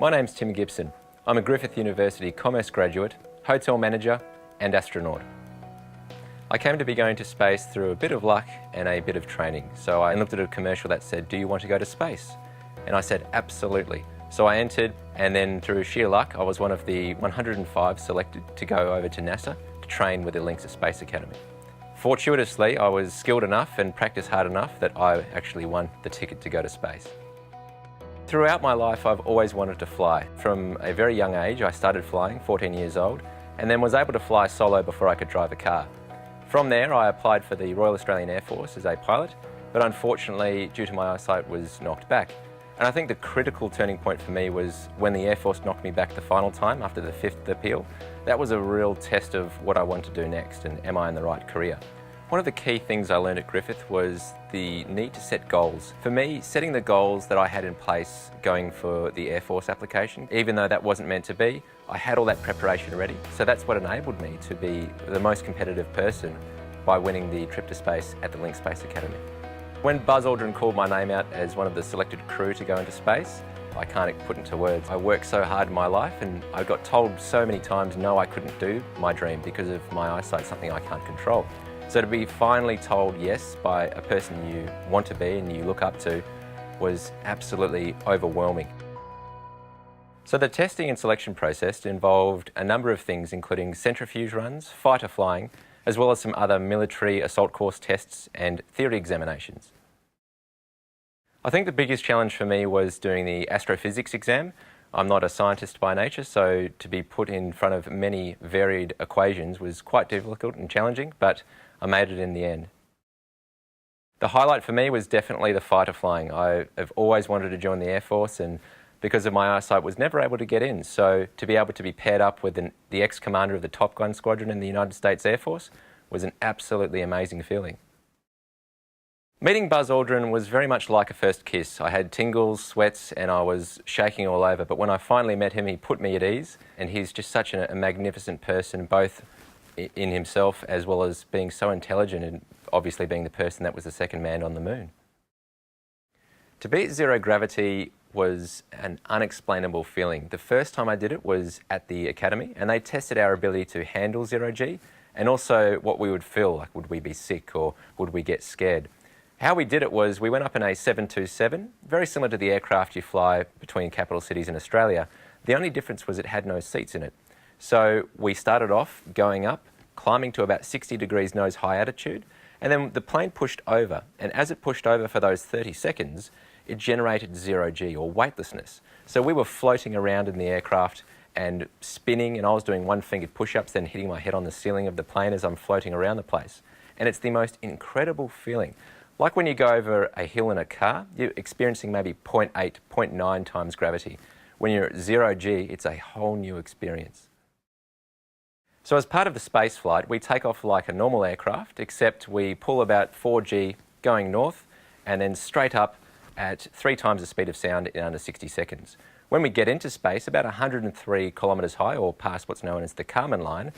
My name's Tim Gibson. I'm a Griffith University Commerce graduate, hotel manager and astronaut. I came to be going to space through a bit of luck and a bit of training. So I looked at a commercial that said, "Do you want to go to space?" And I said, absolutely. So I entered, and then through sheer luck, I was one of the 105 selected to go over to NASA to train with the Links of Space Academy. Fortuitously, I was skilled enough and practiced hard enough that I actually won the ticket to go to space. Throughout my life, I've always wanted to fly. From a very young age, I started flying, 14 years old, and then was able to fly solo before I could drive a car. From there, I applied for the Royal Australian Air Force as a pilot, but unfortunately, due to my eyesight, was knocked back. And I think the critical turning point for me was when the Air Force knocked me back the final time after the 5th appeal. That was a real test of what I want to do next and am I in the right career. One of the key things I learned at Griffith was the need to set goals. For me, setting the goals that I had in place going for the Air Force application, even though that wasn't meant to be, I had all that preparation ready. So that's what enabled me to be the most competitive person by winning the trip to space at the Links Space Academy. When Buzz Alrdrin called my name out as one of the selected crew to go into space, I can't put into words. I worked so hard in my life and I got told so many times no, I couldn't do my dream because of my eyesight, something I can't control. So to be finally told yes by a person you want to be and you look up to was absolutely overwhelming. So the testing and selection process involved a number of things, including centrifuge runs, fighter flying, as well as some other military assault course tests and theory examinations. I think the biggest challenge for me was doing the astrophysics exam. I'm not a scientist by nature, so to be put in front of many varied equations was quite difficult and challenging, but I made it in the end. The highlight for me was definitely the fighter flying. I have always wanted to join the Air Force, and because of my eyesight was never able to get in. So to be able to be paired up with the ex-commander of the Top Gun squadron in the United States Air Force was an absolutely amazing feeling. Meeting Buzz Alrdrin was very much like a first kiss. I had tingles, sweats, and I was shaking all over. But when I finally met him, he put me at ease. And he's just such a magnificent person, both in himself as well as being so intelligent and obviously being the person that was the second man on the moon. To be at zero gravity was an unexplainable feeling. The first time I did it was at the academy, and they tested our ability to handle zero-G and also what we would feel, like would we be sick or would we get scared. How we did it was we went up in a 727, very similar to the aircraft you fly between capital cities in Australia. The only difference was it had no seats in it. So we started off going up, climbing to about 60 degrees nose high altitude, and then the plane pushed over, and as it pushed over for those 30 seconds, it generated zero-G or weightlessness. So we were floating around in the aircraft and spinning, and I was doing one-fingered push-ups, then hitting my head on the ceiling of the plane as I'm floating around the place. And it's the most incredible feeling. Like when you go over a hill in a car, you're experiencing maybe 0.8, 0.9 times gravity. When you're at zero-G, it's a whole new experience. So as part of the space flight, we take off like a normal aircraft, except we pull about 4G going north and then straight up at 3 times the speed of sound in under 60 seconds. When we get into space, about 103 kilometres high, or past what's known as the Kármán line,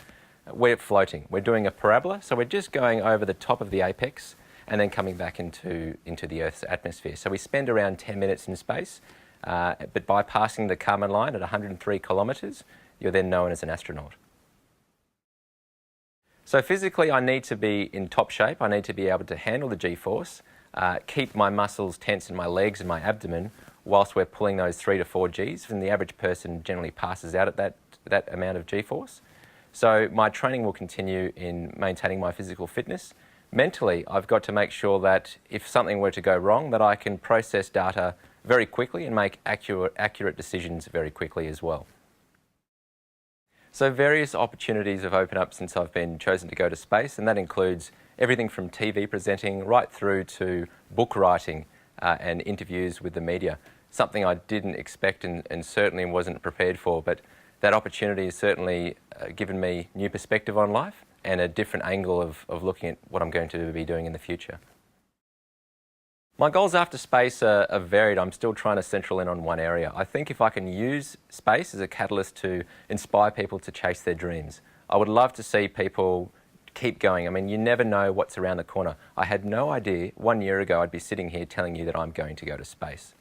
we're floating. We're doing a parabola, so we're just going over the top of the apex and then coming back into the Earth's atmosphere. So we spend around 10 minutes in space, but by passing the Kármán line at 103 kilometres, you're then known as an astronaut. So physically, I need to be in top shape. I need to be able to handle the G-force, keep my muscles tense in my legs and my abdomen whilst we're pulling those 3 to 4 Gs, and the average person generally passes out at that amount of G-force. So my training will continue in maintaining my physical fitness. Mentally, I've got to make sure that if something were to go wrong, that I can process data very quickly and make accurate decisions very quickly as well. So various opportunities have opened up since I've been chosen to go to space, and that includes everything from TV presenting right through to book writing and interviews with the media. Something I didn't expect and certainly wasn't prepared for, but that opportunity has certainly given me new perspective on life and a different angle of looking at what I'm going to be doing in the future. My goals after space are varied. I'm still trying to central in on one area. I think if I can use space as a catalyst to inspire people to chase their dreams, I would love to see people keep going. I mean, you never know what's around the corner. I had no idea 1 year ago I'd be sitting here telling you that I'm going to go to space.